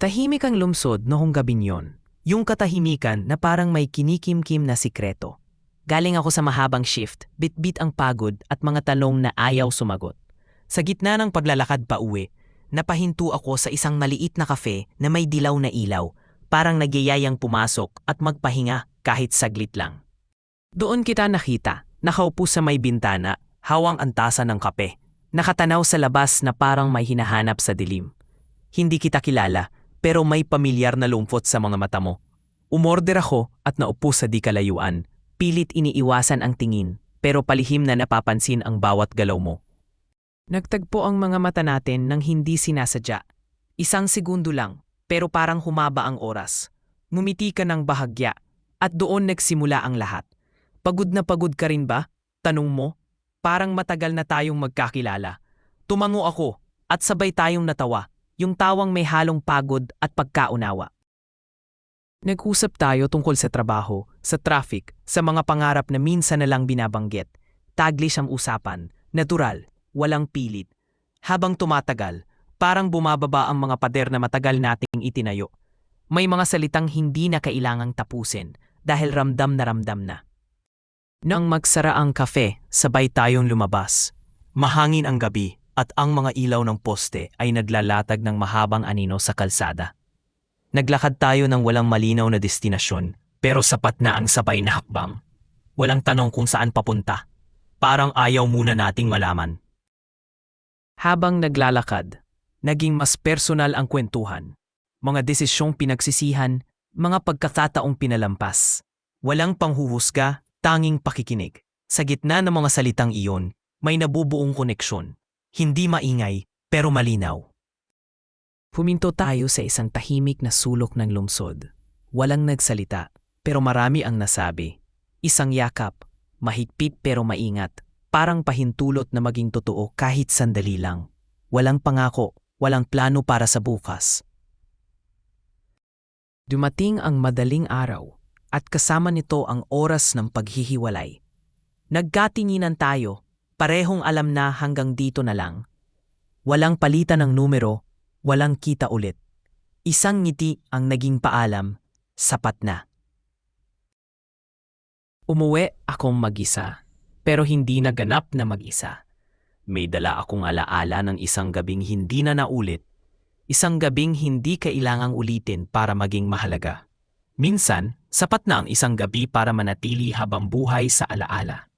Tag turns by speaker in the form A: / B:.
A: Tahimik ang lungsod noong gabing yon. Yung katahimikan na parang may kinikimkim na sikreto. Galing ako sa mahabang shift, bit-bit ang pagod at mga tanong na ayaw sumagot. Sa gitna ng paglalakad pa uwi, napahinto ako sa isang maliit na kafe na may dilaw na ilaw, parang nagyayayang pumasok at magpahinga kahit saglit lang. Doon kita nakita, nakaupo sa may bintana, hawang ang tasa ng kape, nakatanaw sa labas na parang may hinahanap sa dilim. Hindi kita kilala, pero may pamilyar na lumphot sa mga mata mo. Umorder ako at naupo sa di kalayuan. Pilit iniiwasan ang tingin, pero palihim na napapansin ang bawat galaw mo. Nagtagpo ang mga mata natin nang hindi sinasadya. Isang segundo lang, pero parang humaba ang oras. Ngumiti ka ng bahagya, at doon nagsimula ang lahat. Pagod na pagod ka rin ba? Tanong mo. Parang matagal na tayong magkakilala. Tumango ako, at sabay tayong natawa. Yung tawang may halong pagod at pagkaunawa. Nag-usap tayo tungkol sa trabaho, sa traffic, sa mga pangarap na minsan na lang binabanggit. Taglish ang usapan, natural, walang pilit. Habang tumatagal, parang bumababa ang mga pader na matagal nating itinayo. May mga salitang hindi na kailangang tapusin dahil ramdam na. Nang magsara ang kafe, sabay tayong lumabas. Mahangin ang gabi. At ang mga ilaw ng poste ay naglalatag ng mahabang anino sa kalsada. Naglakad tayo ng walang malinaw na destinasyon, pero sapat na ang sabay na hakbang. Walang tanong kung saan papunta. Parang ayaw muna nating malaman. Habang naglalakad, naging mas personal ang kwentuhan. Mga desisyong pinagsisihan, mga pagkakataong pinalampas. Walang panghuhusga, tanging pakikinig. Sa gitna ng mga salitang iyon, may nabubuong koneksyon. Hindi maingay, pero malinaw. Huminto tayo sa isang tahimik na sulok ng lungsod. Walang nagsalita, pero marami ang nasabi. Isang yakap, mahigpit pero maingat, parang pahintulot na maging totoo kahit sandali lang. Walang pangako, walang plano para sa bukas. Dumating ang madaling araw, at kasama nito ang oras ng paghihiwalay. Nagkatinginan tayo. Parehong alam na hanggang dito na lang. Walang palitan ng numero, walang kita ulit. Isang ngiti ang naging paalam, sapat na. Umuwi akong mag-isa, pero hindi naganap na mag-isa. May dala akong alaala ng isang gabing hindi na naulit. Isang gabing hindi kailangang ulitin para maging mahalaga. Minsan, sapat na ang isang gabi para manatili habang buhay sa alaala.